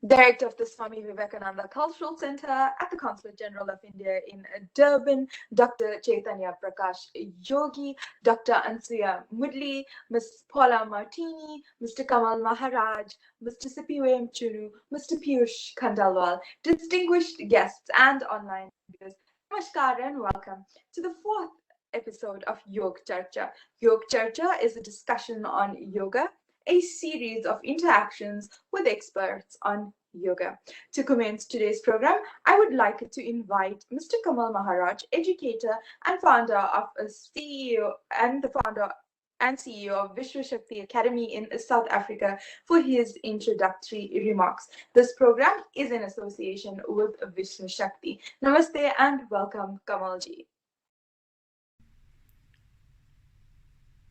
Director of the Swami Vivekananda Cultural Center at the Consulate General of India in Durban, Dr. Chaitanya Prakash Yogi, Dr. Anusuyah Moodley, Ms. Paula Martini, Mr. Kamal Maharaj, Mr. Sipiwem Chunu, Mr. Piyush Khandalwal, distinguished guests and online viewers. Namaskar and welcome to the fourth episode of Yogcharcha. Yogcharcha is a discussion on yoga, a series of interactions with experts on yoga. To commence today's program, I would like to invite Mr. Kamal Maharaj, educator and founder of a CEO and the founder and CEO of Vishwa Shakti Academy in South Africa for his introductory remarks. This program is in association with Vishwa Shakti. Namaste and welcome, Kamalji.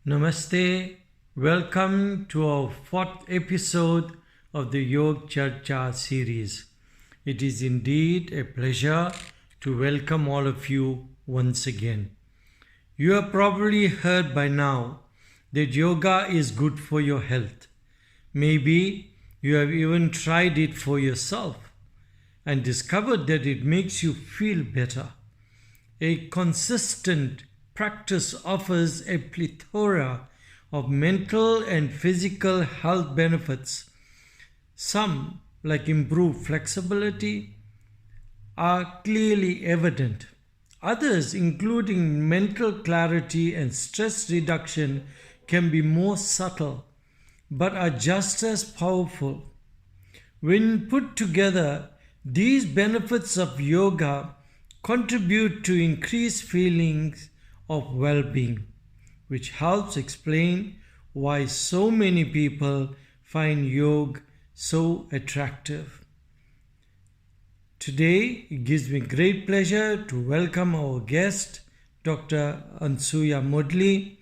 Namaste. Welcome to our fourth episode of the Yogcharcha series. It is indeed a pleasure to welcome all of you once again. You have probably heard by now that yoga is good for your health. Maybe you have even tried it for yourself and discovered that it makes you feel better. A consistent practice offers a plethora of mental and physical health benefits. Some, like improved flexibility, are clearly evident. Others, including mental clarity and stress reduction, can be more subtle but are just as powerful. When put together, these benefits of yoga contribute to increased feelings of well-being, which helps explain why so many people find yoga so attractive. Today, it gives me great pleasure to welcome our guest, Dr. Anusuyah Moodley,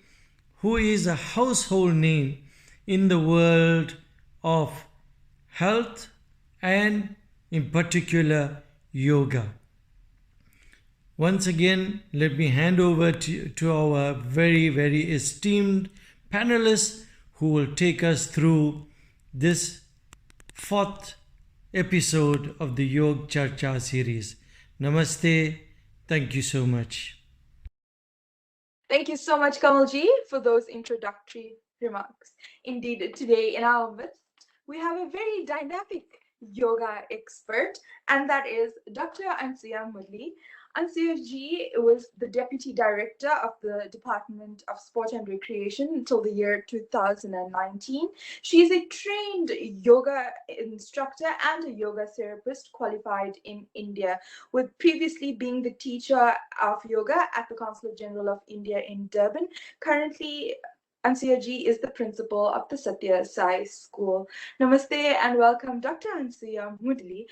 who is a household name in the world of health and, in particular, yoga. Once again, let me hand over to our very, very esteemed panelists who will take us through this fourth episode of the Yogcharcha series. Namaste. Thank you so much. Thank you so much, Kamalji, for those introductory remarks. Indeed, today in our midst, we have a very dynamic yoga expert, and that is Dr. Anusuyah Moodley. Anusuyah ji was the Deputy Director of the Department of Sport and Recreation until the year 2019. She is a trained yoga instructor and a yoga therapist qualified in India, with previously being the teacher of yoga at the Consulate General of India in Durban. Currently, Anusuyah ji is the principal of the Satya Sai School. Namaste and welcome, Dr. Anusuyah Moodley.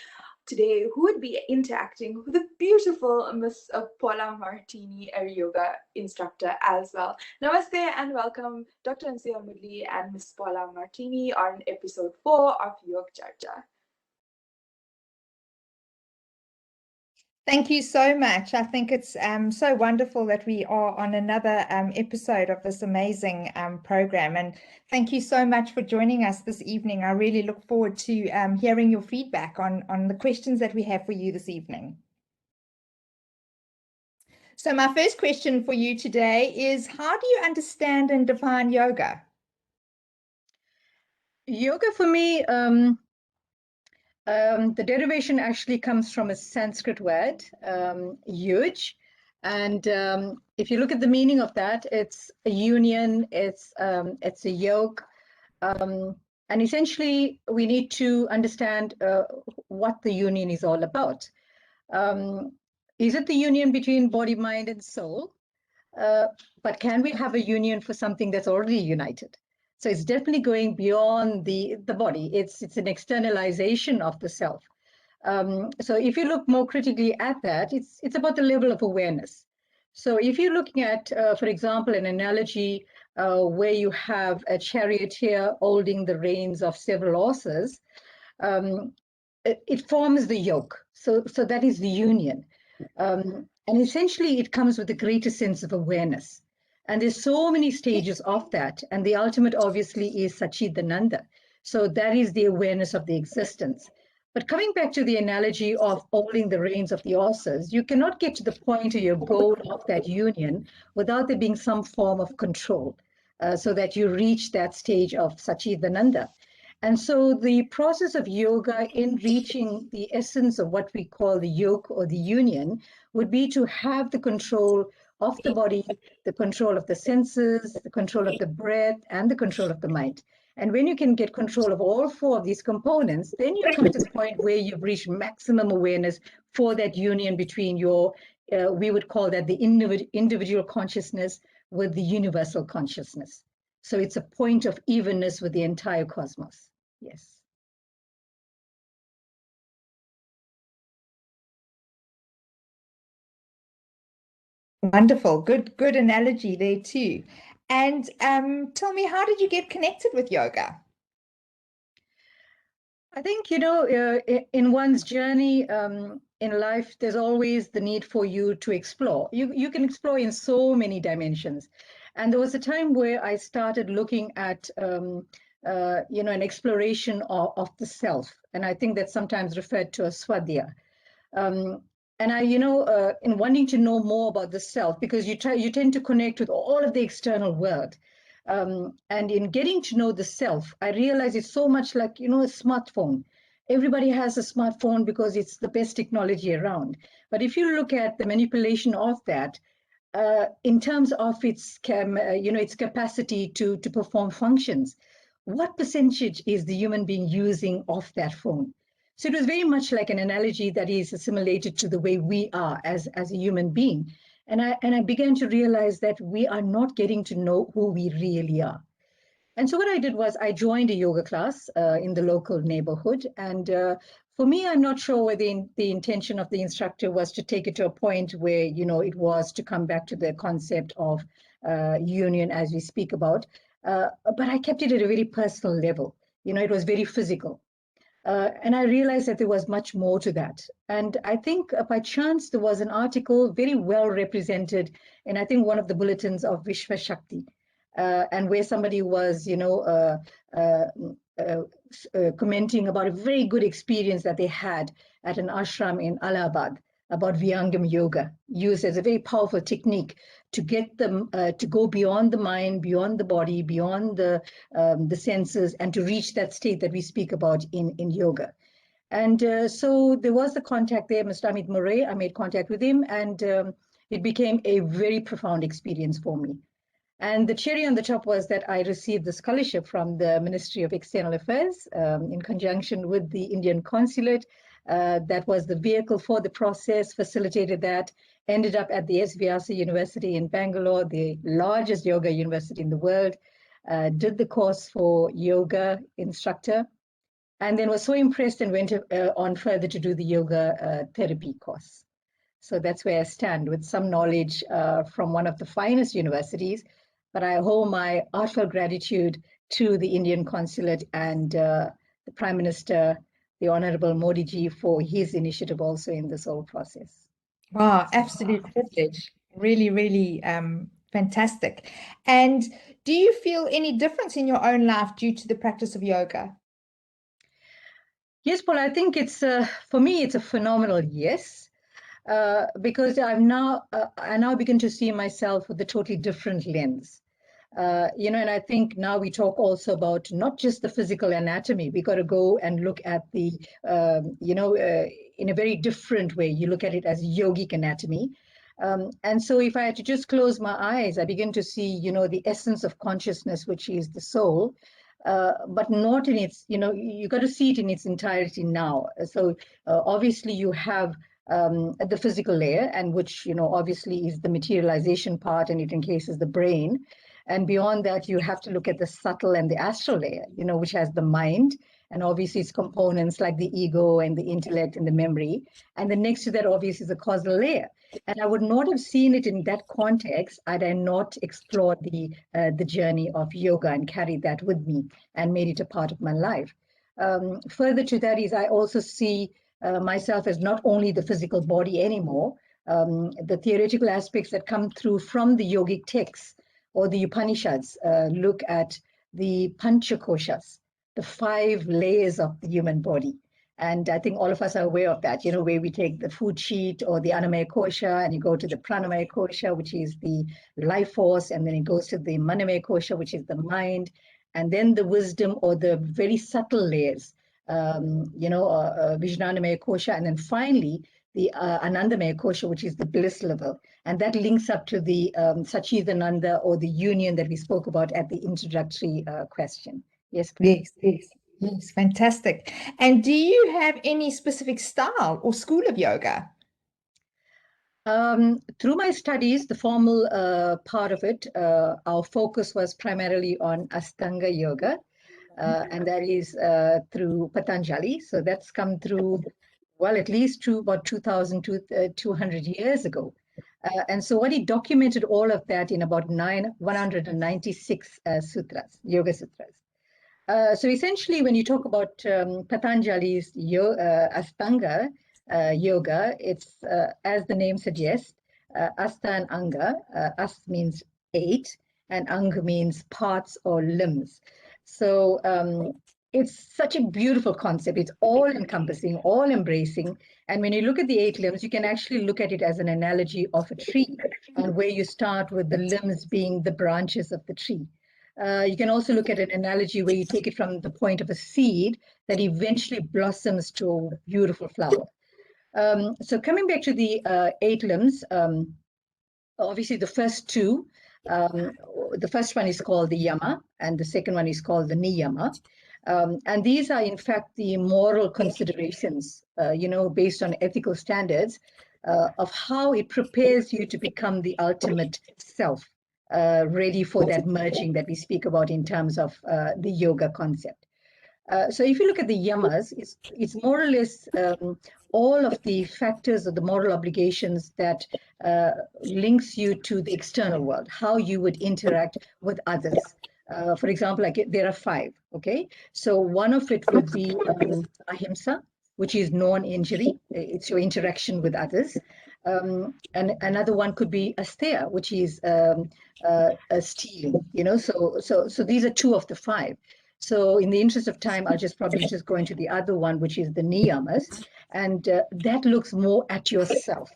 Today, who would be interacting with the beautiful Miss Paula Martini, a yoga instructor as well. Namaste and welcome, Dr. Anusuyah Moodley and Miss Paula Martini on episode 4 of Yogcharcha. Thank you so much. I think it's so wonderful that we are on another episode of this amazing program. And thank you so much for joining us this evening. I really look forward to hearing your feedback on the questions that we have for you this evening. So my first question for you today is, how do you understand and define yoga? Yoga for me, the derivation actually comes from a Sanskrit word, yuj. And if you look at the meaning of that, it's a union, it's a yoke. And essentially, we need to understand what the union is all about. Is it the union between body, mind, and soul? But can we have a union for something that's already united? So it's definitely going beyond the body. It's an externalization of the self. So if you look more critically at that, it's about the level of awareness. So if you're looking at, for example, an analogy where you have a charioteer holding the reins of several horses, it forms the yoke. So that is the union. And essentially, it comes with a greater sense of awareness. And there's so many stages of that. And the ultimate, obviously, is Satchidananda. So that is the awareness of the existence. But coming back to the analogy of holding the reins of the horses, you cannot get to the point or your goal of that union without there being some form of control, so that you reach that stage of Sachidananda. And so the process of yoga in reaching the essence of what we call the yoke or the union would be to have the control of the body, the control of the senses, the control of the breath, and the control of the mind. And when you can get control of all four of these components, then you come to the point where you've reached maximum awareness for that union between your, we would call that the individual consciousness with the universal consciousness. So it's a point of evenness with the entire cosmos. Yes. Wonderful. Good analogy there too. And tell me, how did you get connected with yoga? I think, in one's journey in life, there's always the need for you to explore. You can explore in so many dimensions. And there was a time where I started looking at, an exploration of the self. And I think that's sometimes referred to as swadhyaya. And I, in wanting to know more about the self, because you tend to connect with all of the external world. And in getting to know the self, I realized it's so much like, a smartphone. Everybody has a smartphone because it's the best technology around. But if you look at the manipulation of that, in terms of its capacity to perform functions, what percentage is the human being using of that phone? So it was very much like an analogy that is assimilated to the way we are as a human being. And I began to realize that we are not getting to know who we really are. And so what I did was I joined a yoga class in the local neighborhood. And for me, I'm not sure whether the intention of the instructor was to take it to a point where, it was to come back to the concept of union as we speak about. But I kept it at a very personal level. It was very physical. And I realized that there was much more to that. And I think by chance, there was an article very well represented in, I think, one of the bulletins of Vishwa Shakti, and where somebody was, commenting about a very good experience that they had at an ashram in Allahabad about Vyangam yoga, used as a very powerful technique to get them to go beyond the mind, beyond the body, beyond the senses, and to reach that state that we speak about in yoga. And so there was the contact there, Mr. Amit Murray. I made contact with him, and it became a very profound experience for me. And the cherry on the top was that I received the scholarship from the Ministry of External Affairs in conjunction with the Indian Consulate. That was the vehicle for the process, facilitated that, ended up at the SVRC University in Bangalore, the largest yoga university in the world, did the course for yoga instructor, and then was so impressed and went on further to do the yoga therapy course. So that's where I stand with some knowledge from one of the finest universities, but I owe my heartfelt gratitude to the Indian Consulate and the Prime Minister, the Honorable Modi ji, for his initiative also in this whole process. Wow, absolute privilege. Really, really fantastic. And do you feel any difference in your own life due to the practice of yoga? Yes, Paul, I think it's, for me, it's a phenomenal yes, because I now begin to see myself with a totally different lens. And I think now we talk also about not just the physical anatomy. We got to go and look at the, in a very different way. You look at it as yogic anatomy. And so if I had to just close my eyes, I begin to see, the essence of consciousness, which is the soul, but not in its, you got to see it in its entirety now. So obviously you have the physical layer, and which, obviously is the materialization part, and it encases the brain. And beyond that, you have to look at the subtle and the astral layer, which has the mind, and obviously its components like the ego and the intellect and the memory. And then next to that, obviously, is the causal layer. And I would not have seen it in that context had I not explored the journey of yoga and carried that with me and made it a part of my life. Further to that is I also see myself as not only the physical body anymore. The theoretical aspects that come through from the yogic texts or the Upanishads look at the Panchakoshas, the 5 layers of the human body. And I think all of us are aware of that, where we take the food sheet or the Annamaya Kosha and you go to the Pranamaya Kosha, which is the life force, and then it goes to the Manomaya Kosha, which is the mind, and then the wisdom or the very subtle layers, Vijnanamaya Kosha, and then finally the Anandamaya Kosha, which is the bliss level. And that links up to the Sachidananda or the union that we spoke about at the introductory question. Yes, please. Yes, fantastic. And do you have any specific style or school of yoga? Through my studies, the formal part of it, our focus was primarily on Ashtanga yoga, and that is through Patanjali. So that's come through, well, at least through about 2,200 years ago. And so what he documented all of that in about 196 sutras, yoga sutras. So essentially, when you talk about Patanjali's Ashtanga yoga, it's, as the name suggests, Asta and Anga. Ast means 8, and Anga means parts or limbs. So it's such a beautiful concept. It's all encompassing, all embracing. And when you look at the 8 limbs, you can actually look at it as an analogy of a tree, and where you start with the limbs being the branches of the tree. You can also look at an analogy where you take it from the point of a seed that eventually blossoms to a beautiful flower. So coming back to the 8 limbs, obviously the first 2, the first one is called the yama, and the second one is called the niyama. And these are, in fact, the moral considerations, based on ethical standards of how it prepares you to become the ultimate self, ready for that merging that we speak about in terms of the yoga concept. So if you look at the yamas, it's more or less all of the factors of the moral obligations that links you to the external world, how you would interact with others. For example, like there are 5, okay? So one of it would be ahimsa, which is non-injury. It's your interaction with others. And another one could be asteya, which is stealing, so these are 2 of the 5. So in the interest of time, I'll probably just go into the other one, which is the niyamas, and that looks more at yourself.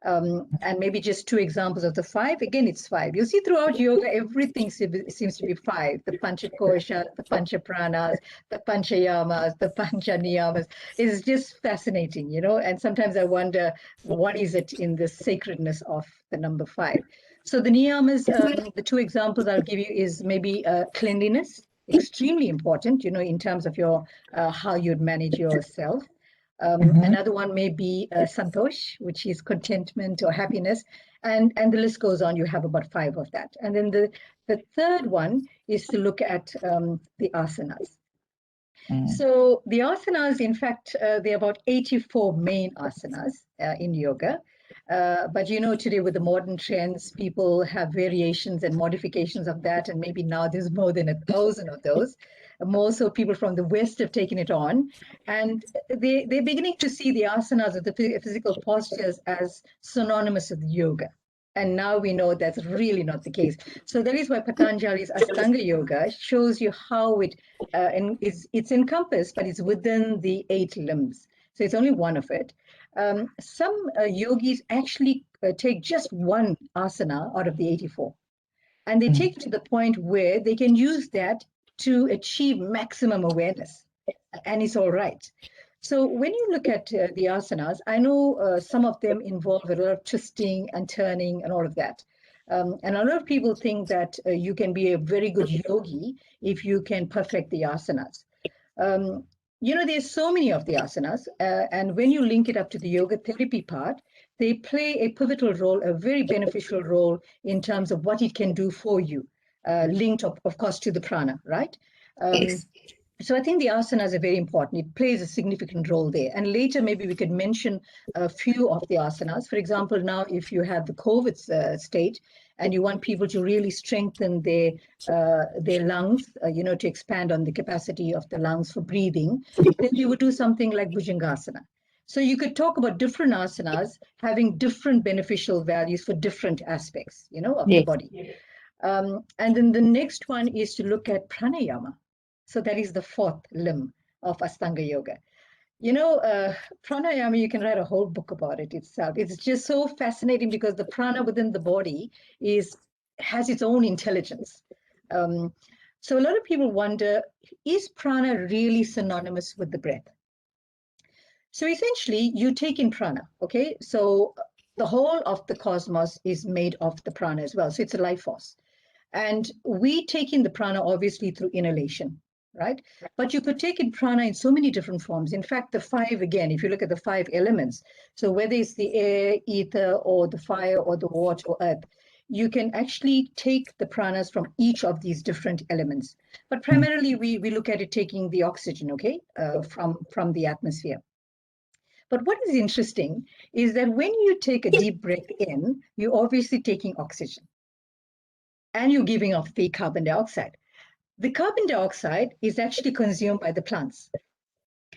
And maybe just 2 examples of the 5. Again, it's 5. You'll see throughout yoga, everything seems to be 5. The panchakoshas, the panchapranas, the panchayamas, the panchaniyamas. It's just fascinating, and sometimes I wonder, what is it in the sacredness of the number 5? So the niyamas, the 2 examples I'll give you is maybe cleanliness, extremely important, in terms of your how you'd manage yourself. Another one may be santosh, which is contentment or happiness, and the list goes on. You have about 5 of that. And then the third one is to look at the asanas. So the asanas, in fact, there are about 84 main asanas in yoga. But today with the modern trends, people have variations and modifications of that, and maybe now there's more than 1,000 of those. More so, people from the West have taken it on, and they're beginning to see the asanas or the physical postures as synonymous with yoga. And now we know that's really not the case. So that is why Patanjali's Ashtanga Yoga shows you how it's encompassed, but it's within the 8 limbs. So it's only one of it. Some yogis actually take just one asana out of the 84. And they take it to the point where they can use that to achieve maximum awareness. And it's all right. So when you look at the asanas, I know some of them involve a lot of twisting and turning and all of that. And a lot of people think that you can be a very good yogi if you can perfect the asanas. There's so many of the asanas, and when you link it up to the yoga therapy part, they play a pivotal role, a very beneficial role in terms of what it can do for you, linked, of course, to the prana, right? Yes. So I think the asanas are very important. It plays a significant role there. And later, maybe we could mention a few of the asanas. For example, now, if you have the COVID state and you want people to really strengthen their lungs, to expand on the capacity of the lungs for breathing, then you would do something like Bhujangasana. So you could talk about different asanas having different beneficial values for different aspects, of the body. And then the next one is to look at pranayama. So that is the 4th limb of Ashtanga Yoga. Pranayama, you can write a whole book about it itself. It's just so fascinating because the prana within the body has its own intelligence. So a lot of people wonder, is prana really synonymous with the breath? So essentially, you take in prana, okay? So the whole of the cosmos is made of the prana as well. So it's a life force. And we take in the prana, obviously, through inhalation, right? But you could take in prana in so many different forms. In fact, the five, again, if you look at the five elements, so whether it's the air, ether, or the fire, or the water, or earth, you can actually take the pranas from each of these different elements. But primarily, we look at it taking the oxygen, okay, from the atmosphere. But what is interesting is that when you take a deep breath in, you're obviously taking oxygen and you're giving off the carbon dioxide. The carbon dioxide is actually consumed by the plants,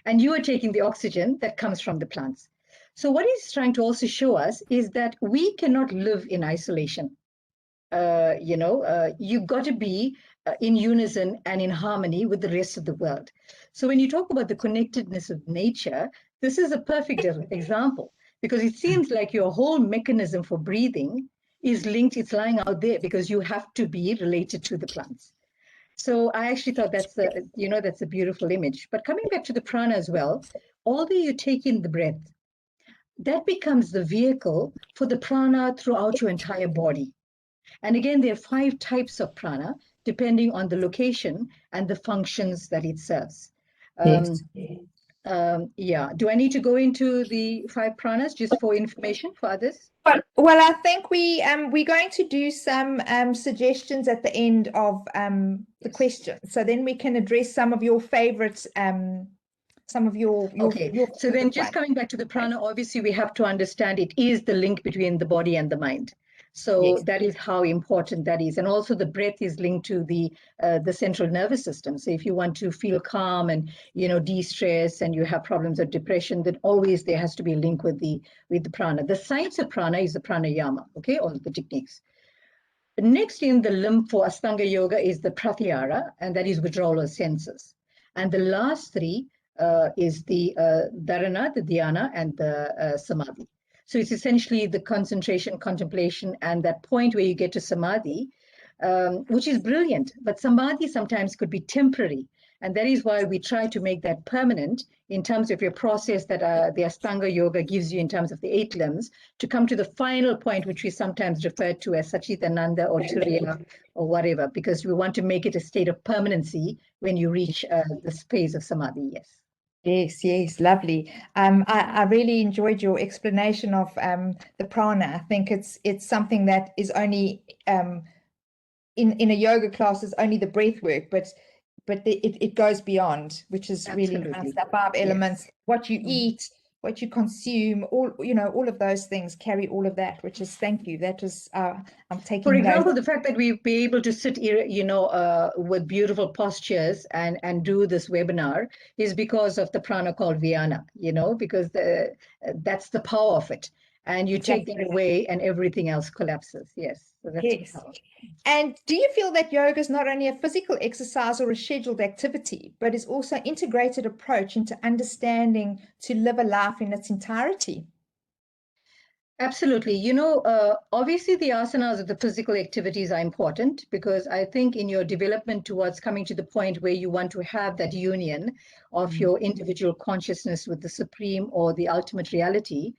and you are taking the oxygen that comes from the plants. So what he's trying to also show us is that we cannot live in isolation. You've got to be in unison and in harmony with the rest of the world. So when you talk about the connectedness of nature, this is a perfect example, because it seems like your whole mechanism for breathing is linked, it's lying out there because you have to be related to the plants. So I actually thought that's a beautiful image. But coming back to the prana as well, although you take in the breath, that becomes the vehicle for the prana throughout your entire body. And again, there are 5 types of prana, depending on the location and the functions that it serves. Do I need to go into the 5 pranas just for information for others? Well, I think we're going to do some suggestions at the end of the question, so then we can address some of your favorites, some of your so then just coming back to the prana, obviously we have to understand it is the link between the body and the mind. So that is how important that is. And also the breath is linked to the central nervous system. So if you want to feel calm and, de-stress and you have problems of depression, then always there has to be a link with the prana. The science of prana is the pranayama, okay, all the techniques. Next in the limb for Ashtanga Yoga is the pratyahara, and that is withdrawal of senses. And the last 3 is the dharana, the dhyana, and the samadhi. So it's essentially the concentration, contemplation, and that point where you get to samadhi, which is brilliant. But samadhi sometimes could be temporary. And that is why we try to make that permanent in terms of your process that the Ashtanga Yoga gives you in terms of the 8 limbs, to come to the final point, which we sometimes refer to as Sachitananda or Turiya or whatever, because we want to make it a state of permanency when you reach the phase of samadhi, yes. Yes, lovely. I really enjoyed your explanation of the prana. I think it's something that is only in a yoga class is only the breath work, but it goes beyond, which is really nice. The 5 elements, what you eat, what you consume, all of those things carry all of that, which is, thank you. That is, I'm taking For example, note. the fact that we be able to sit here, with beautiful postures and do this webinar is because of the prana called Vyana, because that's the power of it. And you take that away and everything else collapses. Yes. So that's And do you feel that yoga is not only a physical exercise or a scheduled activity, but is also an integrated approach into understanding to live a life in its entirety? Absolutely. Obviously the asanas or the physical activities are important, because I think in your development towards coming to the point where you want to have that union of your individual consciousness with the supreme or the ultimate reality,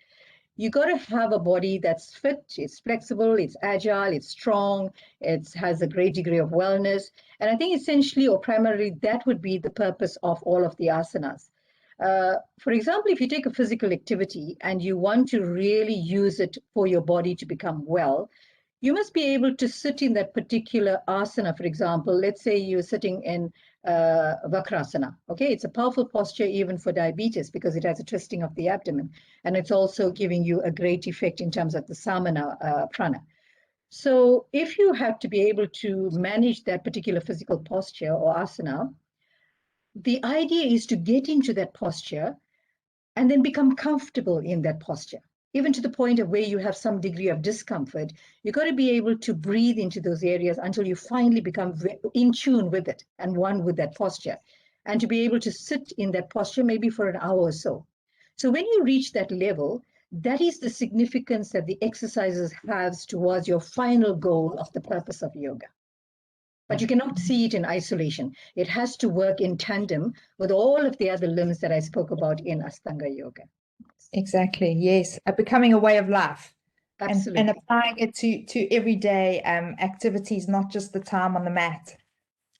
you got to have a body that's fit, it's flexible, it's agile, it's strong, it has a great degree of wellness. And I think essentially or primarily that would be the purpose of all of the asanas. For example, if you take a physical activity and you want to really use it for your body to become well, you must be able to sit in that particular asana. For example, let's say you're sitting in Vakrasana. Okay, it's a powerful posture even for diabetes because it has a twisting of the abdomen, and it's also giving you a great effect in terms of the samana prana. So if you have to be able to manage that particular physical posture or asana, the idea is to get into that posture and then become comfortable in that posture. Even to the point of where you have some degree of discomfort, you've got to be able to breathe into those areas until you finally become in tune with it and one with that posture. and to be able to sit in that posture maybe for an hour or so. So when you reach that level, that is the significance that the exercises has towards your final goal of the purpose of yoga. But you cannot see it in isolation. It has to work in tandem with all of the other limbs that I spoke about in Astanga Yoga. Exactly. Yes. Becoming a way of life and Absolutely. applying it to everyday activities, not just the time on the mat.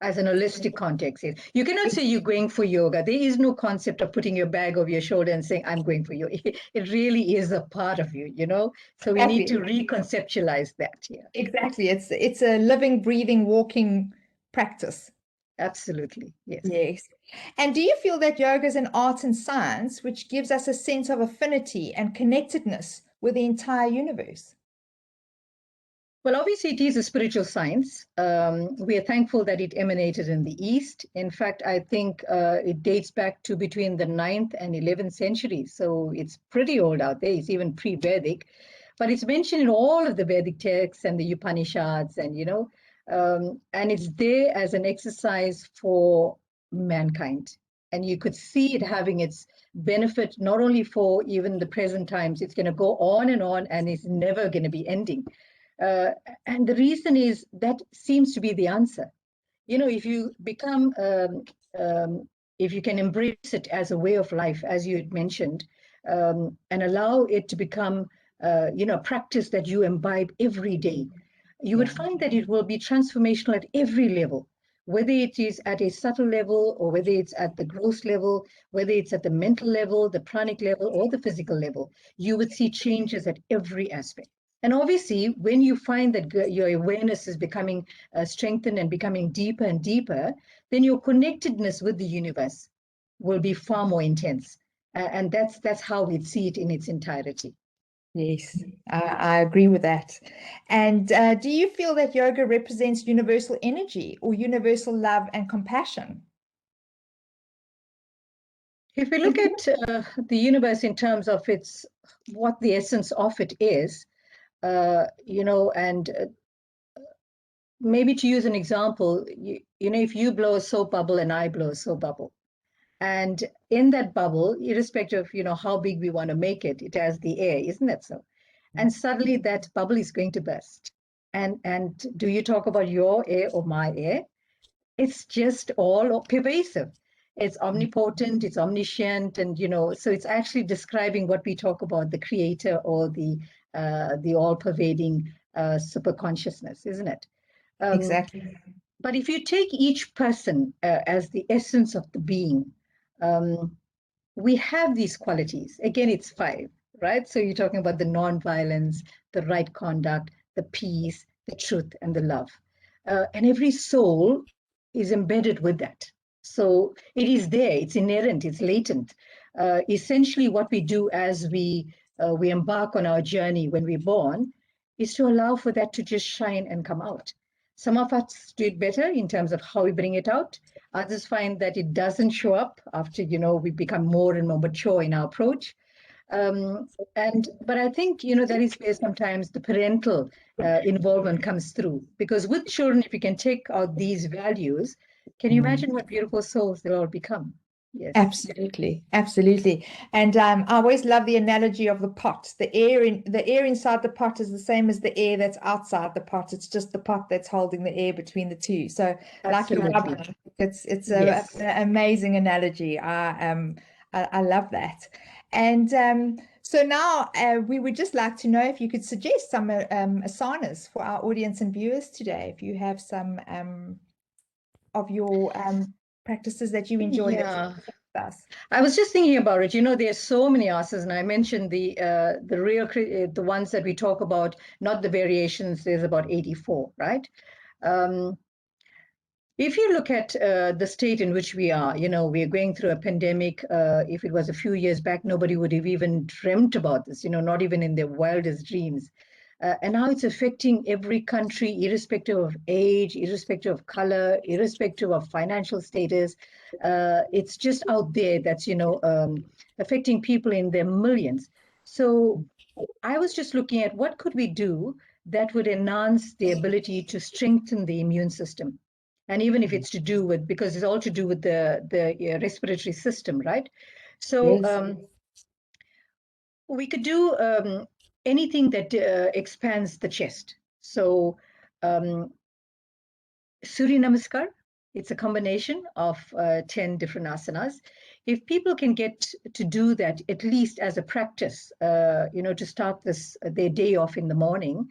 As an holistic context. You cannot say you're going for yoga. There is no concept of putting your bag over your shoulder and saying, I'm going for yoga. It really is a part of you, you know? So we need to reconceptualize that here. Exactly. It's a living, breathing, walking practice. Absolutely. Yes. Yes. And do you feel that yoga is an art and science which gives us a sense of affinity and connectedness with the entire universe? Well, obviously, it is a spiritual science. We are thankful that it emanated in the East. In fact, I think it dates back to between the 9th and 11th centuries. So it's pretty old out there. It's even pre-Vedic. But it's mentioned in all of the Vedic texts and the Upanishads, and, you know, and it's there as an exercise for mankind. And you could see it having its benefit, not only for even the present times, it's going to go on, and it's never going to be ending. And the reason is that seems to be the answer. You know, if you become, if you can embrace it as a way of life, as you had mentioned, and allow it to become, you know, practice that you imbibe every day, you would find that it will be transformational at every level, whether it is at a subtle level or whether it's at the gross level, whether it's at the mental level, the pranic level, or the physical level. You would see changes at every aspect. And obviously, when you find that your awareness is becoming strengthened and becoming deeper and deeper, then your connectedness with the universe will be far more intense. And that's how we see it in its entirety. Yes, I agree with that. And do you feel that yoga represents universal energy or universal love and compassion? If we look at the universe in terms of its, what the essence of it is, you know, and maybe to use an example, you know, if you blow a soap bubble and I blow a soap bubble, and in that bubble, irrespective of, you know, how big we want to make it, it has the air, isn't that so? And suddenly that bubble is going to burst. And do you talk about your air or my air? It's just all pervasive. It's omnipotent, it's omniscient, and, you know, so it's actually describing what we talk about, the creator or the all-pervading super consciousness, isn't it? Exactly. But if you take each person as the essence of the being, we have these qualities. Again, it's 5, right? So you're talking about the non-violence, the right conduct, the peace, the truth, and the love. And every soul is embedded with that. So it is there, it's inherent, it's latent. Essentially, what we do as we embark on our journey when we're born is to allow for that to just shine and come out. Some of us do it better in terms of how we bring it out. Others find that it doesn't show up after, you know, we become more and more mature in our approach. But I think, you know, that is where sometimes the parental involvement comes through. Because with children, if you can take out these values, can you imagine what beautiful souls they'll all become? Yes. Absolutely, absolutely. And I always love the analogy of the pot. The air inside the pot is the same as the air that's outside the pot. It's just the pot that's holding the air between the two. So, like a rubber, it's Yes. an amazing analogy. I love that. And so now we would just like to know if you could suggest some asanas for our audience and viewers today. If you have some of your practices that you enjoy. Yeah. I was just thinking about it. You know, there's so many asanas, and I mentioned the real the ones that we talk about, not the variations. There's about 84, right? If you look at the state in which we are, you know, we're going through a pandemic. If it was a few years back, nobody would have even dreamt about this, you know, not even in their wildest dreams. And now it's affecting every country, irrespective of age, irrespective of color, irrespective of financial status. It's just out there that's, you know, affecting people in their millions. So I was just looking at what could we do that would enhance the ability to strengthen the immune system. And even if it's to do with, because it's all to do with the respiratory system, right? So Yes. we could do anything that expands the chest. So Surya Namaskar, it's a combination of 10 different asanas. If people can get to do that, at least as a practice, to start their day off in the morning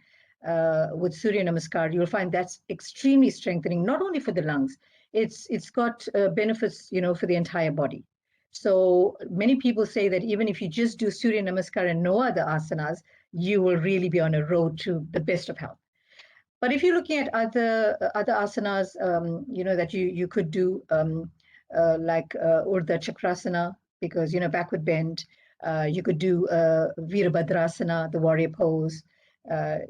with Surya Namaskar, you'll find that's extremely strengthening, not only for the lungs, it's got benefits, for the entire body. So many people say that even if you just do Surya Namaskar and no other asanas, you will really be on a road to the best of health. But if you're looking at other asanas, that you could do, like Urdhva Chakrasana, because backward bend. You could do Virabhadrasana, the warrior pose.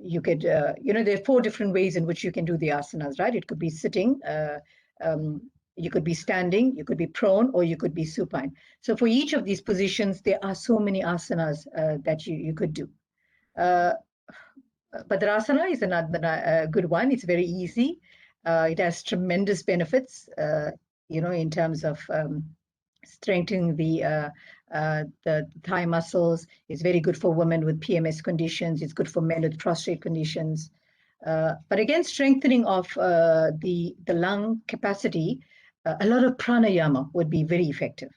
You could, there are 4 different ways in which you can do the asanas, right? It could be sitting, you could be standing, you could be prone, or you could be supine. So for each of these positions, there are so many asanas that you could do. Bhadrasana is another good one. It's very easy. It has tremendous benefits, in terms of strengthening the thigh muscles. It's very good for women with PMS conditions. It's good for men with prostate conditions. But again, strengthening of the lung capacity, a lot of pranayama would be very effective.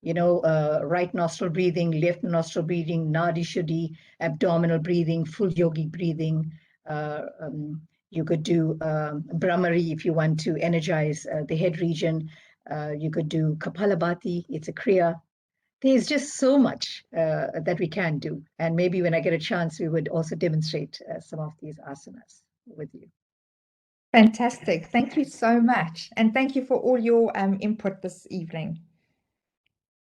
Right nostril breathing, left nostril breathing, nadi shuddhi, abdominal breathing, full yogic breathing. You could do Brahmari if you want to energize the head region. You could do Kapalabhati, it's a Kriya. There's just so much that we can do. And maybe when I get a chance, we would also demonstrate some of these asanas with you. Fantastic. Thank you so much. And thank you for all your input this evening.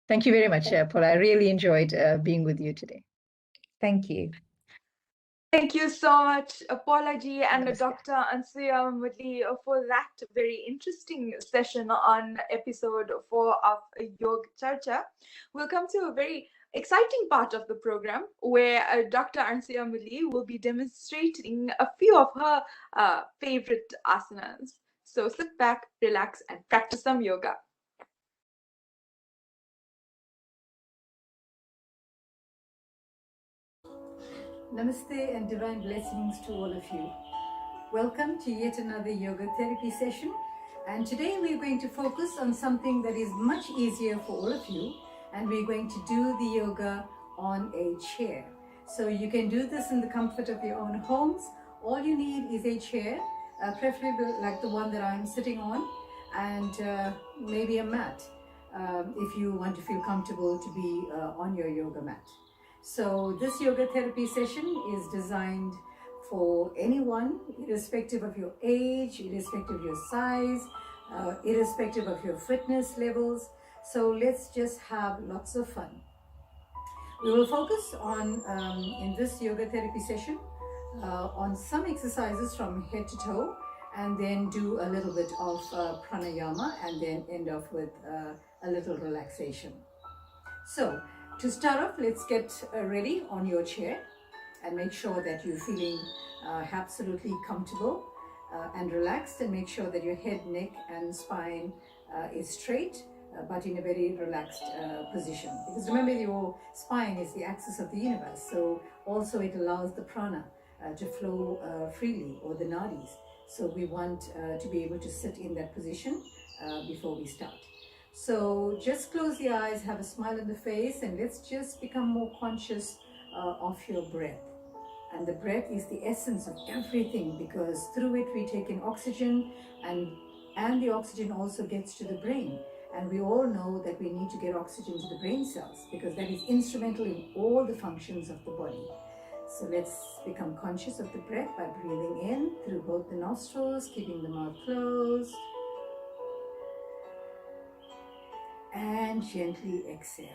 Thank you very much, Paula. I really enjoyed being with you today. Thank you. Thank you so much, Paula ji and Namaste. Dr. Anusuyah Moodley for that very interesting session on episode 4 of Yogcharcha. We'll come to a very exciting part of the program where Dr. Anusuyah Moodley will be demonstrating a few of her favorite asanas. So sit back, relax, and practice some yoga. Namaste and divine blessings to all of you. Welcome to yet another yoga therapy session. And today we're going to focus on something that is much easier for all of you. And we're going to do the yoga on a chair. So you can do this in the comfort of your own homes. All you need is a chair, preferably like the one that I'm sitting on, and maybe a mat if you want to feel comfortable to be on your yoga mat. So this yoga therapy session is designed for anyone, irrespective of your age, irrespective of your size, irrespective of your fitness levels. So let's just have lots of fun. We will focus on, in this yoga therapy session, on some exercises from head to toe, and then do a little bit of pranayama, and then end off with a little relaxation. So, to start off, let's get ready on your chair and make sure that you're feeling absolutely comfortable and relaxed, and make sure that your head, neck and spine is straight but in a very relaxed position. Because remember, your spine is the axis of the universe, so also it allows the prana to flow freely, or the nadis. So we want to be able to sit in that position before we start. So just close the eyes, have a smile on the face, and let's just become more conscious of your breath. And the breath is the essence of everything, because through it we take in oxygen, and the oxygen also gets to the brain. And we all know that we need to get oxygen to the brain cells, because that is instrumental in all the functions of the body. So let's become conscious of the breath by breathing in through both the nostrils, keeping the mouth closed, and gently exhale.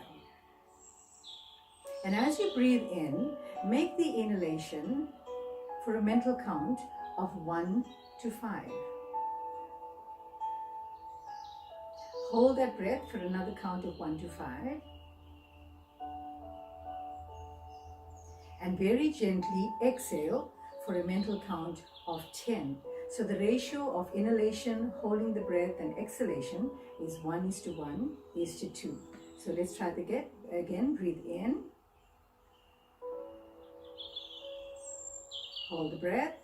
And as you breathe in, make the inhalation for a mental count of 1 to 5. Hold that breath for another count of 1 to 5. And very gently exhale for a mental count of 10. So the ratio of inhalation, holding the breath, and exhalation is 1:1:2. So let's try it again. Breathe in. Hold the breath.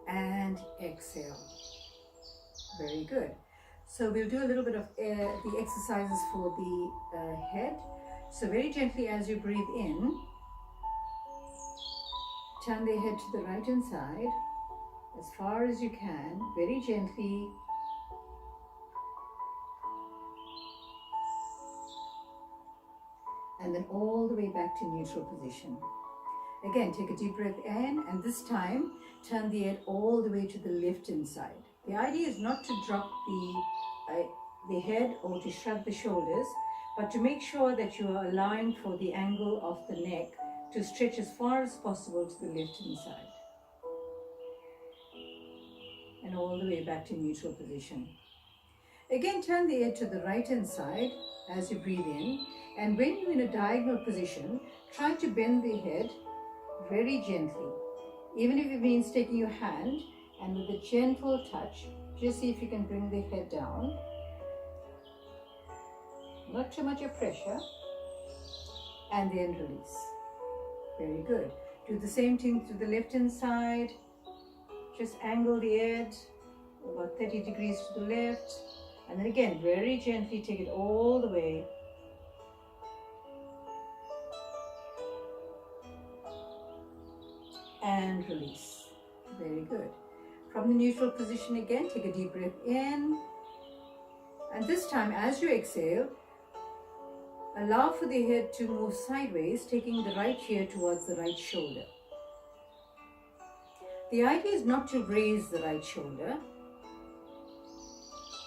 And exhale. Very good. So we'll do a little bit of the exercises for the head. So very gently as you breathe in, turn the head to the right hand side as far as you can, very gently. And then all the way back to neutral position. Again, take a deep breath in, and this time turn the head all the way to the left hand side. The idea is not to drop the head or to shrug the shoulders, but to make sure that you are allowing for the angle of the neck to stretch as far as possible to the left hand side. And all the way back to neutral position. Again, turn the head to the right hand side as you breathe in, and when you're in a diagonal position, try to bend the head very gently. Even if it means taking your hand and with a gentle touch, just see if you can bring the head down. Not too much of pressure. And then release. Very good. Do the same thing to the left hand side. Just angle the head about 30 degrees to the left. And then again, very gently take it all the way. And release. Very good. From the neutral position again, take a deep breath in. And this time, as you exhale, allow for the head to move sideways, taking the right ear towards the right shoulder. The idea is not to raise the right shoulder,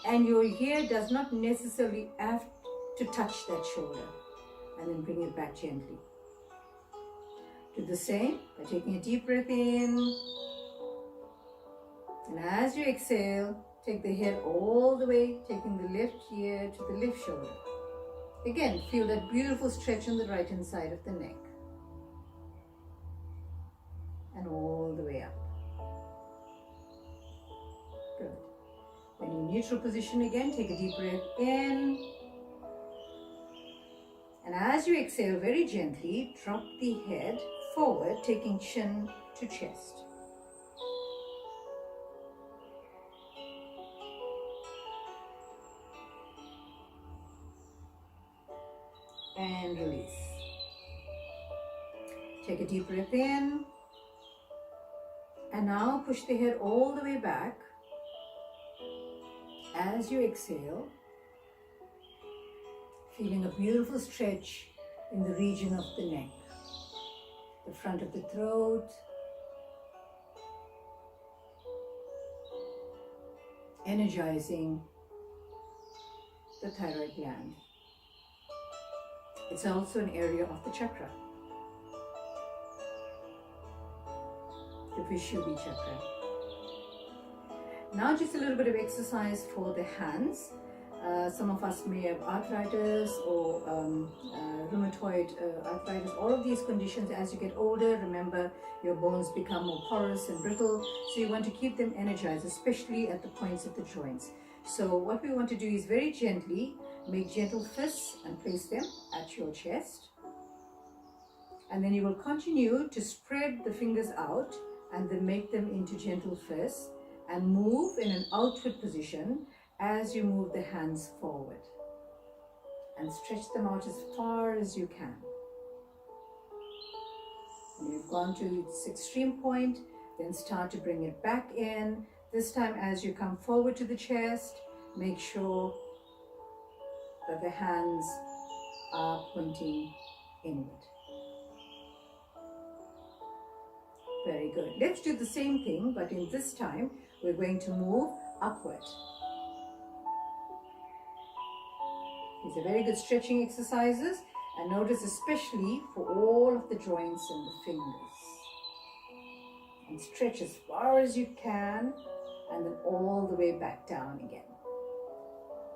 and your ear does not necessarily have to touch that shoulder, and then bring it back gently. Do the same by taking a deep breath in, and as you exhale, take the head all the way, taking the left ear to the left shoulder. Again, feel that beautiful stretch on the right hand side of the neck. And all the way up. Good. When you're in neutral position again, take a deep breath in. And as you exhale, very gently, drop the head forward, taking chin to chest. And release. Take a deep breath in. And now push the head all the way back. As you exhale, feeling a beautiful stretch in the region of the neck, the front of the throat, energizing the thyroid gland. It's also an area of the chakra, the Vishuddhi chakra. Now just a little bit of exercise for the hands. Some of us may have arthritis or rheumatoid arthritis. All of these conditions, as you get older, remember your bones become more porous and brittle. So you want to keep them energized, especially at the points of the joints. So what we want to do is very gently make gentle fists and place them at your chest. And then you will continue to spread the fingers out and then make them into gentle fists and move in an outward position as you move the hands forward. And stretch them out as far as you can. When you've gone to its extreme point, then start to bring it back in. This time as you come forward to the chest, make sure that the hands are pointing inward. Very good. Let's do the same thing, but in this time, we're going to move upward. These are very good stretching exercises, and notice especially for all of the joints and the fingers. And stretch as far as you can, and then all the way back down again.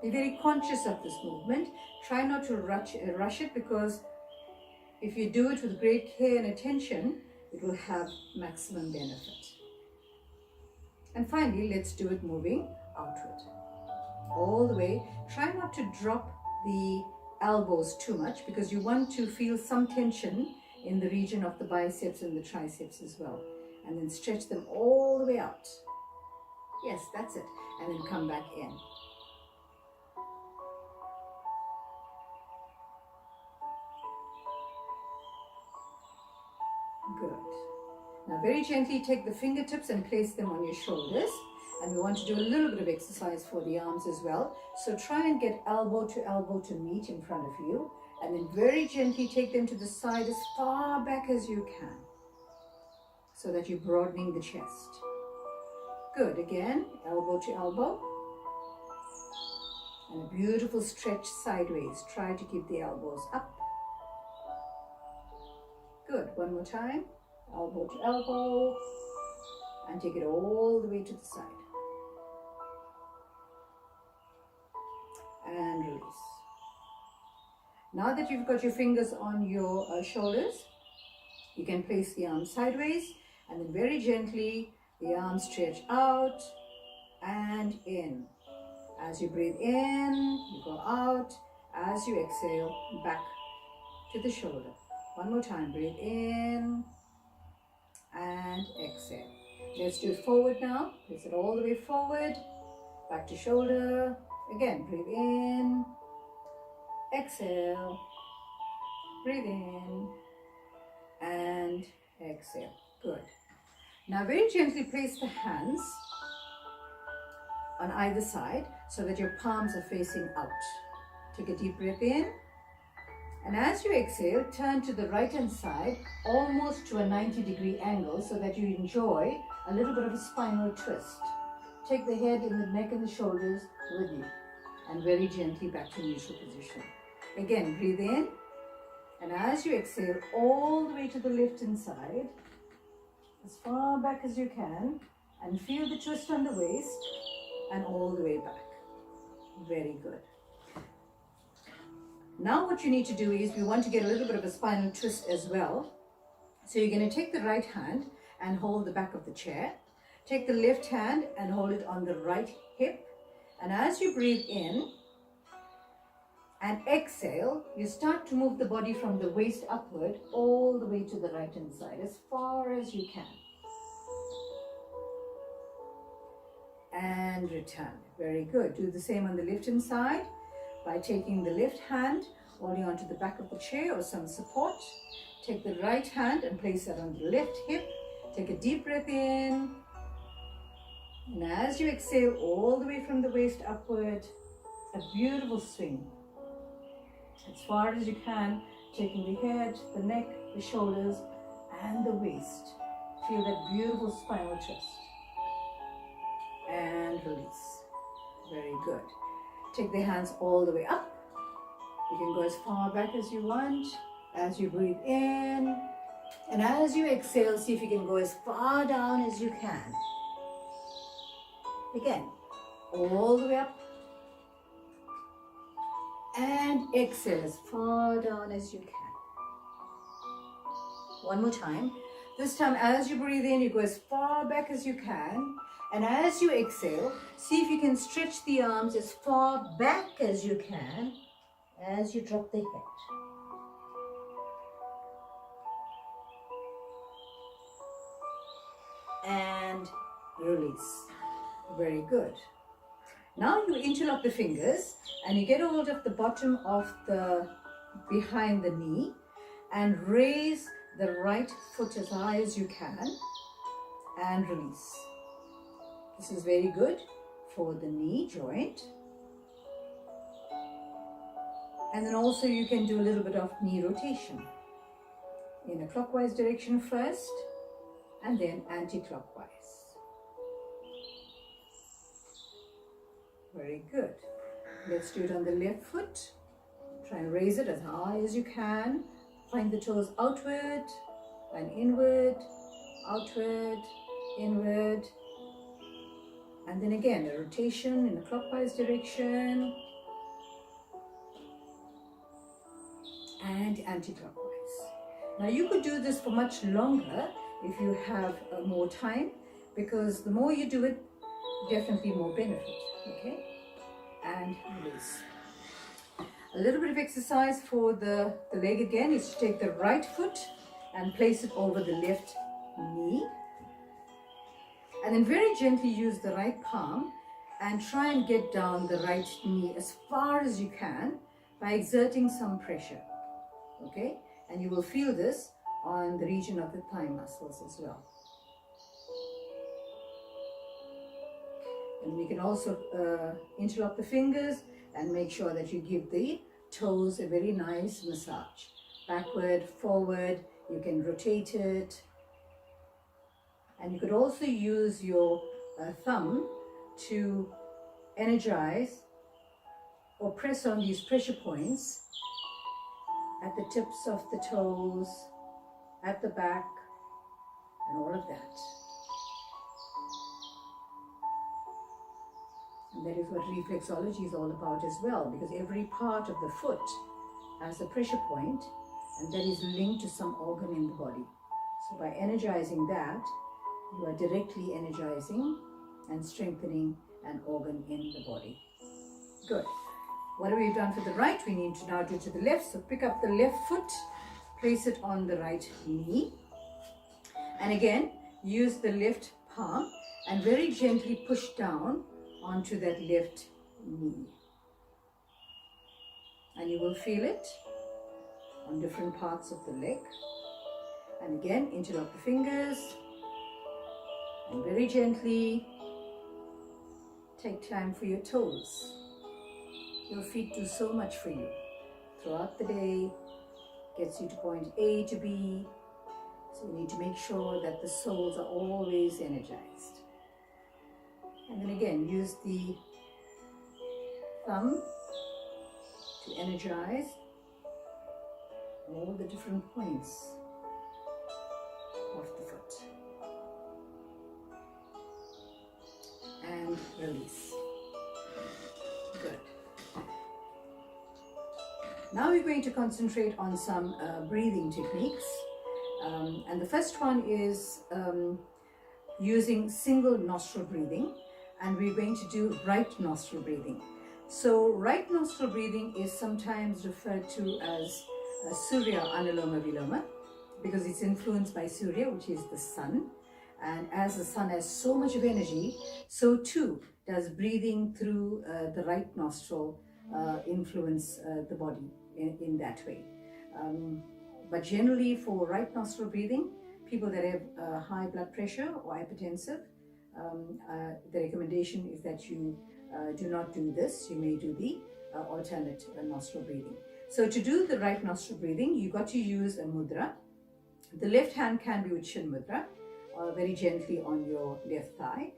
Be very conscious of this movement. Try not to rush it, because if you do it with great care and attention, it will have maximum benefit. And finally, let's do it moving outward. All the way. Try not to drop the elbows too much because you want to feel some tension in the region of the biceps and the triceps as well. And then stretch them all the way out. Yes, that's it. And then come back in. Good. Now very gently take the fingertips and place them on your shoulders. And we want to do a little bit of exercise for the arms as well. So try and get elbow to meet in front of you. And then very gently take them to the side as far back as you can. So that you're broadening the chest. Good. Again, elbow to elbow. And a beautiful stretch sideways. Try to keep the elbows up. Good. One more time. Elbow to elbow. And take it all the way to the side. And release. Now that you've got your fingers on your shoulders, you can place the arms sideways and then very gently the arms stretch out and in. As you breathe in, you go out. As you exhale, back to the shoulder. One more time, breathe in and exhale. Let's do it forward now. Place it all the way forward, back to shoulder. Again, breathe in, exhale, breathe in and exhale. Good. Now very gently place the hands on either side so that your palms are facing out. Take a deep breath in. And as you exhale, turn to the right hand side almost to a 90-degree angle so that you enjoy a little bit of a spinal twist. Take the head and the neck and the shoulders with you and very gently back to neutral position. Again, breathe in and as you exhale all the way to the left hand side, as far back as you can and feel the twist on the waist and all the way back. Very good. Now what you need to do is we want to get a little bit of a spinal twist as well. So you're going to take the right hand and hold the back of the chair. Take the left hand and hold it on the right hip. And as you breathe in and exhale, you start to move the body from the waist upward all the way to the right hand side as far as you can. And return. Very good. Do the same on the left hand side. By taking the left hand, holding onto the back of the chair or some support. Take the right hand and place that on the left hip. Take a deep breath in. And as you exhale all the way from the waist upward, a beautiful swing. As far as you can, taking the head, the neck, the shoulders, and the waist. Feel that beautiful spinal twist. And release. Very good. Take the hands all the way up. You can go as far back as you want. As you breathe in. And as you exhale, see if you can go as far down as you can. Again, all the way up. And exhale as far down as you can. One more time. This time, as you breathe in, you go as far back as you can. And as you exhale, see if you can stretch the arms as far back as you can as you drop the head. And release. Very good. Now you interlock the fingers and you get hold of the bottom of the behind the knee and raise the right foot as high as you can and release. This is very good for the knee joint. And then also you can do a little bit of knee rotation in a clockwise direction first and then anti-clockwise. Very good. Let's do it on the left foot. Try and raise it as high as you can. Find the toes outward and inward, outward, inward. And then again, a rotation in a clockwise direction and anti-clockwise. Now you could do this for much longer if you have more time, because the more you do it, definitely more benefit. Okay, and release. A little bit of exercise for the leg again is to take the right foot and place it over the left knee, and then very gently use the right palm and try and get down the right knee as far as you can by exerting some pressure. Okay, and you will feel this on the region of the thigh muscles as well. And we can also interlock the fingers and make sure that you give the toes a very nice massage. Backward, forward, you can rotate it. And you could also use your thumb to energize or press on these pressure points at the tips of the toes, at the back, and all of that. And that is what reflexology is all about as well, because every part of the foot has a pressure point, and that is linked to some organ in the body. So by energizing that, you are directly energizing and strengthening an organ in the body. Good. Whatever we've done for the right, we need to now do to the left. So pick up the left foot, place it on the right knee, and again use the left palm and very gently push down onto that left knee. And you will feel it on different parts of the leg. And again, interlock the fingers and very gently take time for your toes. Your feet do so much for you throughout the day, gets you to point A to B. So you need to make sure that the soles are always energized. And then again, use the thumb to energize all the different points of the foot. And release. Good. Now we're going to concentrate on some breathing techniques. And the first one is using single nostril breathing. And we're going to do right nostril breathing. So right nostril breathing is sometimes referred to as Surya Anuloma Viloma, because it's influenced by Surya, which is the sun. And as the sun has so much of energy, so too does breathing through the right nostril influence the body in that way. But generally for right nostril breathing, people that have high blood pressure or hypertensive, the recommendation is that you do not do this. You may do the alternate nostril breathing. So to do the right nostril breathing, you got to use a mudra. The left hand can be with chin mudra, very gently on your left thigh.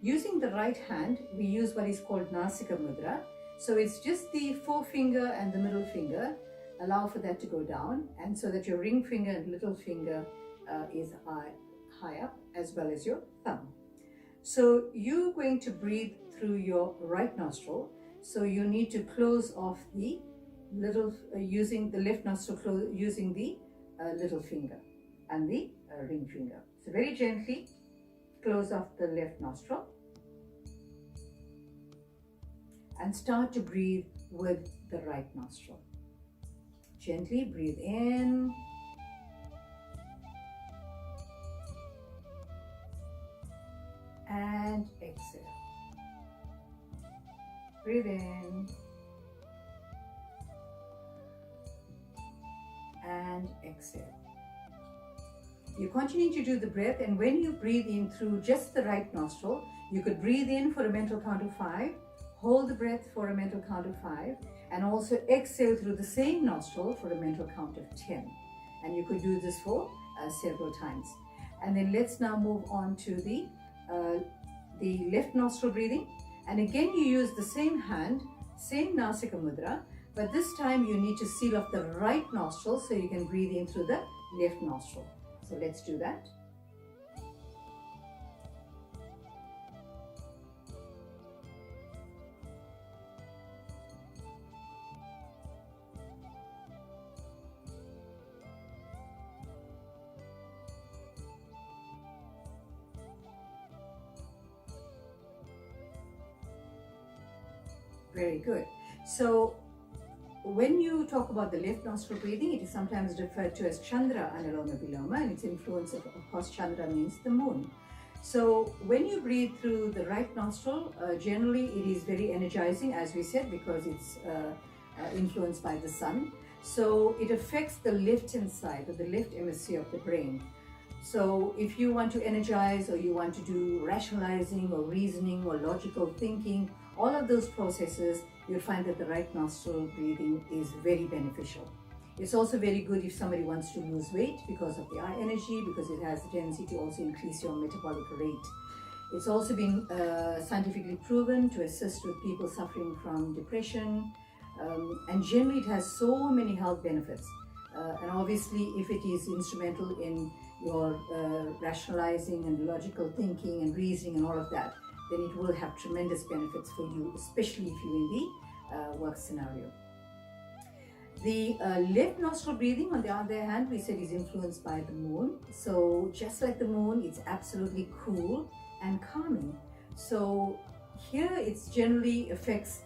Using the right hand, we use what is called Nasika mudra. So it's just the forefinger and the middle finger. Allow for that to go down, and so that your ring finger and little finger is high up, as well as your thumb. So you're going to breathe through your right nostril. So you need to close off the little, using the left nostril, using the little finger and the ring finger. So very gently close off the left nostril and start to breathe with the right nostril. Gently breathe in and exhale. Breathe in and exhale. You continue to do the breath, and when you breathe in through just the right nostril, you could breathe in for a mental count of 5, hold the breath for a mental count of 5, and also exhale through the same nostril for a mental count of 10. And you could do this for several times. And then let's now move on to the left nostril breathing. And again, you use the same hand, same Nasika mudra, but this time you need to seal off the right nostril so you can breathe in through the left nostril. So let's do that. Very good. So when you talk about the left nostril breathing, it is sometimes referred to as Chandra Anuloma Viloma, and its influence of course Chandra means the moon. So when you breathe through the right nostril, generally it is very energizing, as we said, because it's influenced by the sun. So it affects the left hand side or the left hemisphere of the brain. So if you want to energize, or you want to do rationalizing or reasoning or logical thinking, all of those processes, you'll find that the right nostril breathing is very beneficial. It's also very good if somebody wants to lose weight because of the eye energy, because it has the tendency to also increase your metabolic rate. It's also been scientifically proven to assist with people suffering from depression, and generally it has so many health benefits. And obviously if it is instrumental in your rationalizing and logical thinking and reasoning and all of that, then it will have tremendous benefits for you, especially if you're in the work scenario. The left nostril breathing, on the other hand, we said is influenced by the moon. So just like the moon, it's absolutely cool and calming. So here it's generally affects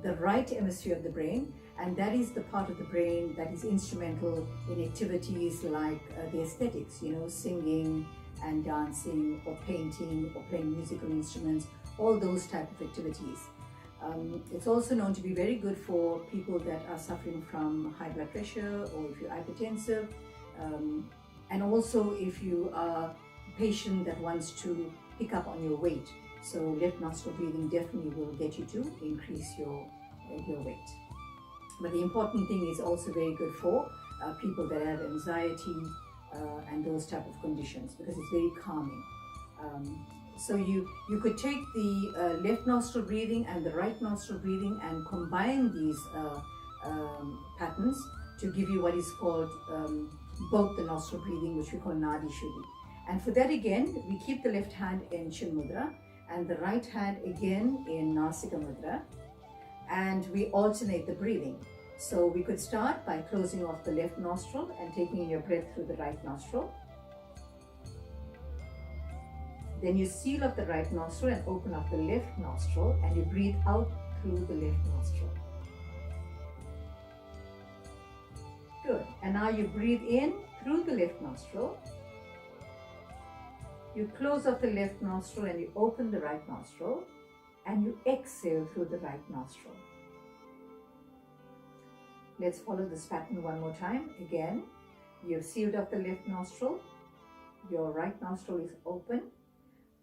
the right hemisphere of the brain, and that is the part of the brain that is instrumental in activities like the aesthetics, singing and dancing or painting or playing musical instruments, all those type of activities. It's also known to be very good for people that are suffering from high blood pressure, or if you're hypertensive, and also if you are a patient that wants to pick up on your weight. So left nostril breathing definitely will get you to increase your weight. But the important thing is also very good for people that have anxiety and those type of conditions, because it's very calming. So you could take the left nostril breathing and the right nostril breathing and combine these patterns to give you what is called both the nostril breathing, which we call Nadi Shuddhi. And for that again, we keep the left hand in Chin Mudra and the right hand again in Nasika Mudra, and we alternate the breathing. So we could start by closing off the left nostril and taking in your breath through the right nostril. Then you seal up the right nostril and open up the left nostril, and you breathe out through the left nostril. Good. And now you breathe in through the left nostril. You close off the left nostril and you open the right nostril, and you exhale through the right nostril. Let's follow this pattern one more time. Again, you've sealed off the left nostril. Your right nostril is open.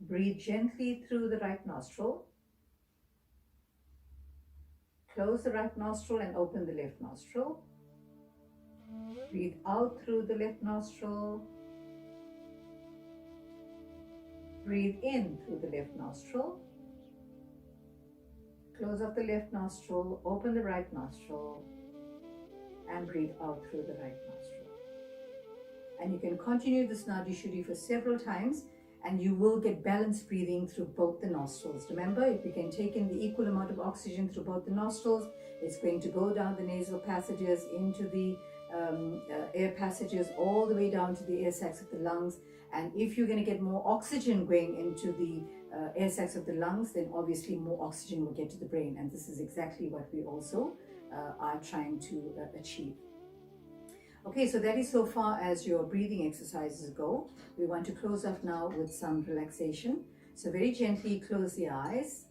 Breathe gently through the right nostril. Close the right nostril and open the left nostril. Breathe out through the left nostril. Breathe in through the left nostril. Close off the left nostril, open the right nostril, and breathe out through the right nostril. And you can continue this Nadi Shuddhi for several times, and you will get balanced breathing through both the nostrils. Remember, if we can take in the equal amount of oxygen through both the nostrils, it's going to go down the nasal passages into the air passages, all the way down to the air sacs of the lungs. And if you're going to get more oxygen going into the air sacs of the lungs, then obviously more oxygen will get to the brain. And this is exactly what we also are trying to achieve. Okay, so that is so far as your breathing exercises go. We want to close off now with some relaxation. So very gently close the eyes.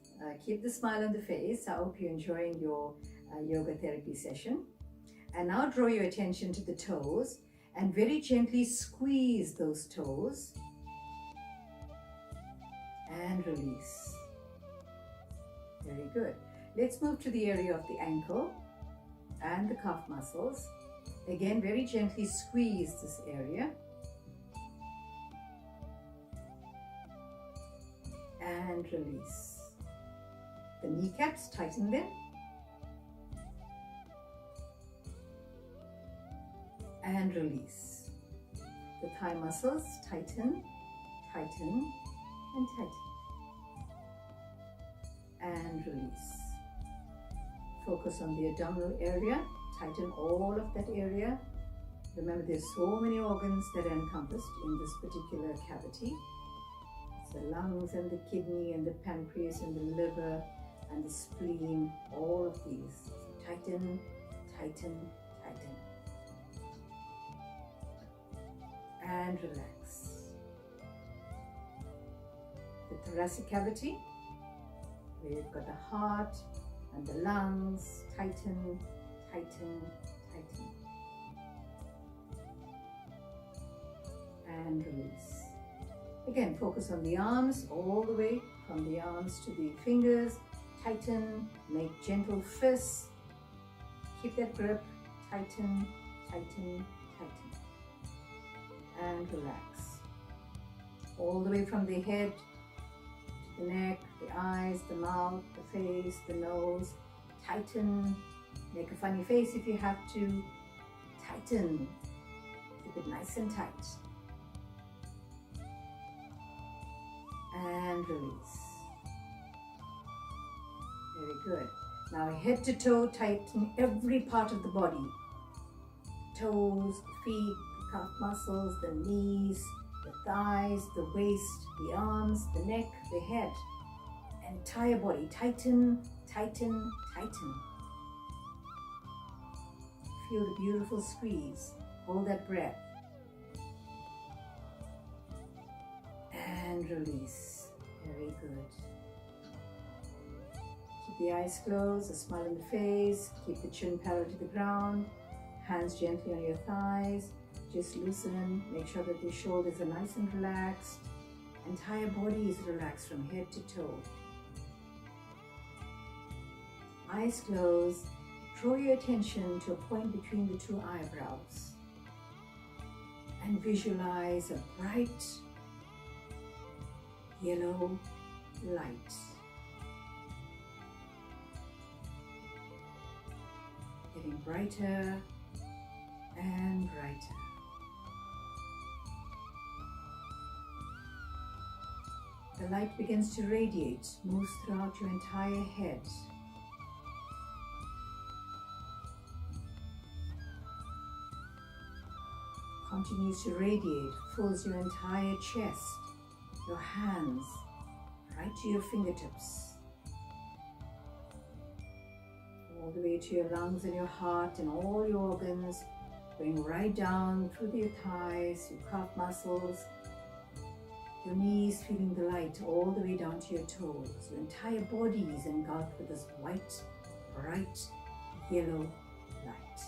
Keep the smile on the face. I hope you're enjoying your yoga therapy session. And now draw your attention to the toes and very gently squeeze those toes and release. Very good. Let's move to the area of the ankle and the calf muscles. Again, very gently squeeze this area and release. The kneecaps, tighten them. And release. The thigh muscles, tighten, tighten, and tighten. And release. Focus on the abdominal area, tighten all of that area. Remember, there's so many organs that are encompassed in this particular cavity. It's the lungs and the kidney and the pancreas and the liver and the spleen, all of these. So tighten, tighten, tighten. And relax. The thoracic cavity, where you've got the heart and the lungs, tighten, tighten, tighten. And release. Again, focus on the arms, all the way from the arms to the fingers. Tighten, make gentle fists. Keep that grip. Tighten, tighten, tighten. And relax. All the way from the head to the neck, the eyes, the mouth, the face, the nose. Tighten. Make a funny face if you have to. Tighten. Keep it nice and tight. And release. Very good. Now head to toe, tighten every part of the body. Toes, feet, the calf muscles, the knees, the thighs, the waist, the arms, the neck, the head. Entire body. Tighten, tighten, tighten. Feel the beautiful squeeze. Hold that breath. And release. Very good. Keep the eyes closed, a smile on the face. Keep the chin parallel to the ground. Hands gently on your thighs. Just loosen. Make sure that the shoulders are nice and relaxed. Entire body is relaxed from head to toe. Eyes closed. Draw your attention to a point between the two eyebrows. And visualize a bright yellow light. Getting brighter and brighter. The light begins to radiate, moves throughout your entire head. Continues to radiate, fills your entire chest, your hands, right to your fingertips, all the way to your lungs and your heart and all your organs, going right down through your thighs, your calf muscles, your knees, feeling the light all the way down to your toes. Your entire body is engulfed with this white, bright, yellow light.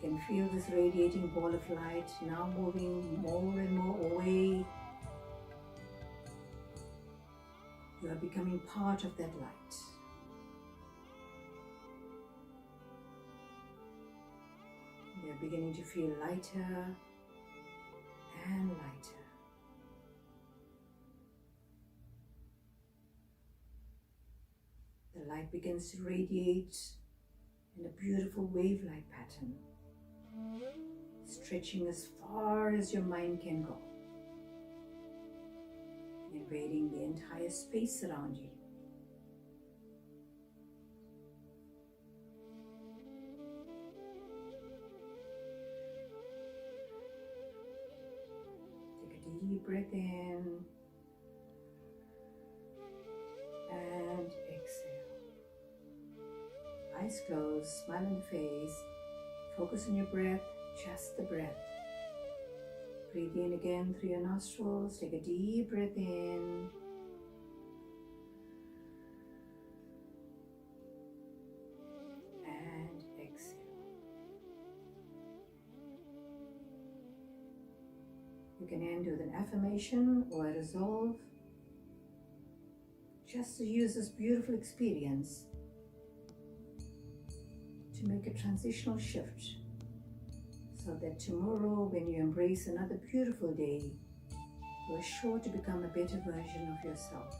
You can feel this radiating ball of light now moving more and more away. You are becoming part of that light. You are beginning to feel lighter and lighter. The light begins to radiate in a beautiful wave-like pattern, stretching as far as your mind can go, invading the entire space around you. Take a deep breath in and exhale. Eyes closed, smile on the face, focus on your breath, just the breath. Breathe in again through your nostrils, take a deep breath in. And exhale. You can end with an affirmation or a resolve, just to use this beautiful experience to make a transitional shift, so that tomorrow, when you embrace another beautiful day, you are sure to become a better version of yourself.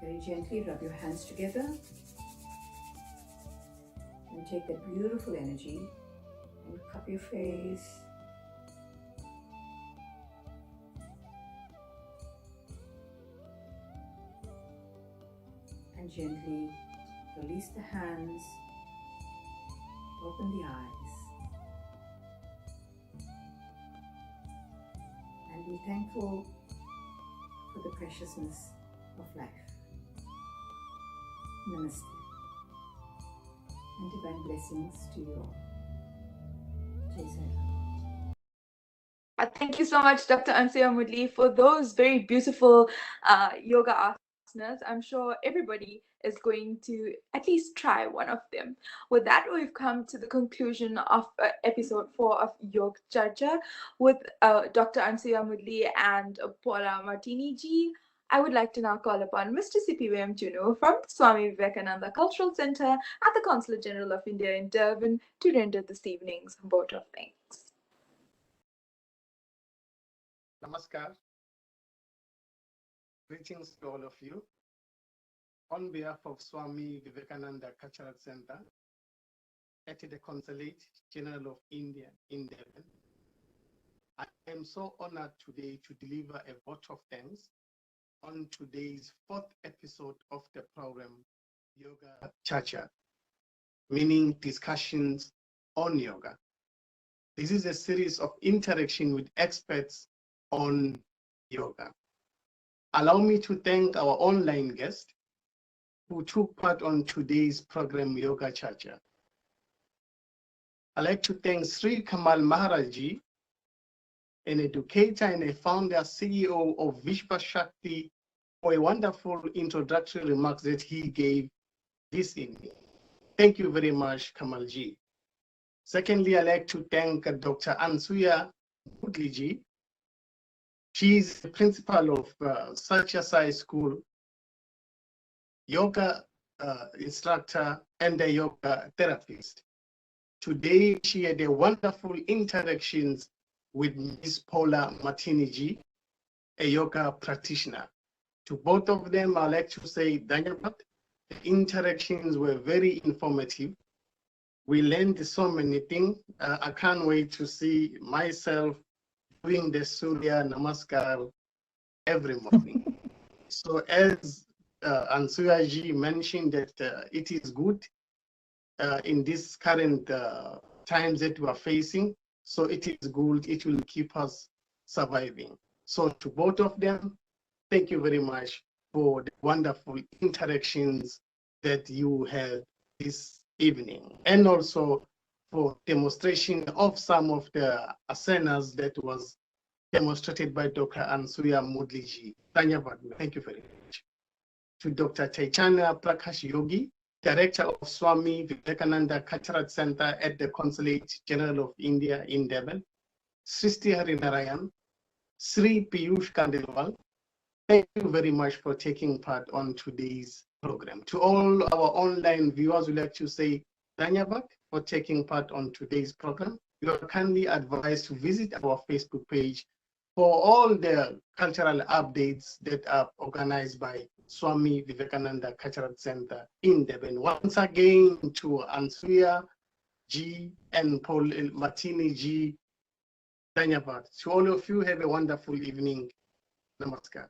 Very gently rub your hands together and take that beautiful energy and cup your face. And gently release the hands Open the eyes. And be thankful for the preciousness of life. Namaste. And divine blessings to you all. Jai Sai Ram. Thank you so much, Dr. Anusuyah Moodley, for those very beautiful yoga asanas. I'm sure everybody is going to at least try one of them. With that, we've come to the conclusion of episode 4 of Yogcharcha with Dr. Anusuyah Moodley and Paula Martini ji. I would like to now call upon Mr. C.P.W.M. Juno from the Swami Vivekananda Cultural Center at the Consulate General of India in Durban to render this evening's vote of thanks. Namaskar. Greetings to all of you. On behalf of Swami Vivekananda Cultural Center at the Consulate General of India in Durban, I am so honored today to deliver a vote of thanks on today's 4th episode of the program Yogcharcha, meaning discussions on yoga. This is a series of interaction with experts on yoga. Allow me to thank our online guest who took part on today's program Yogcharcha. I'd like to thank Sri Kamal Maharaji, an educator and a founder, CEO of Vishwa Shakti, for a wonderful introductory remarks that he gave this evening. Thank you very much, Kamalji. Secondly, I'd like to thank Dr. Anusuyah Moodley ji. She is the principal of Satyasai School, yoga instructor, and a yoga therapist. Today, she had a wonderful interactions with Ms. Paula Martini ji, a yoga practitioner. To both of them, I'd like to say, Dhanyavad. The interactions were very informative. We learned so many things. I can't wait to see myself doing the Surya Namaskar every morning. So as Anusuyah ji mentioned that it is good in this current times that we are facing. So it is good, it will keep us surviving. So to both of them, thank you very much for the wonderful interactions that you had this evening, and also for demonstration of some of the asanas that was demonstrated by Dr. Anusuyah Moodley ji. Thank you very much. To Dr. Chaitanya Prakash Yogi, Director of Swami Vivekananda Cultural Center at the Consulate General of India in Durban, Sristi Harinarayan, Sri Piyush Kandelwal, thank you very much for taking part on today's program. To all our online viewers, we'd like to say Dhanyavad for taking part on today's program. You are kindly advised to visit our Facebook page for all the cultural updates that are organized by Swami Vivekananda Cultural Center in Durban. Once again, to Anusuyah ji and Paul Martini ji, Dhanyavad. To all of you, have a wonderful evening. Namaskar.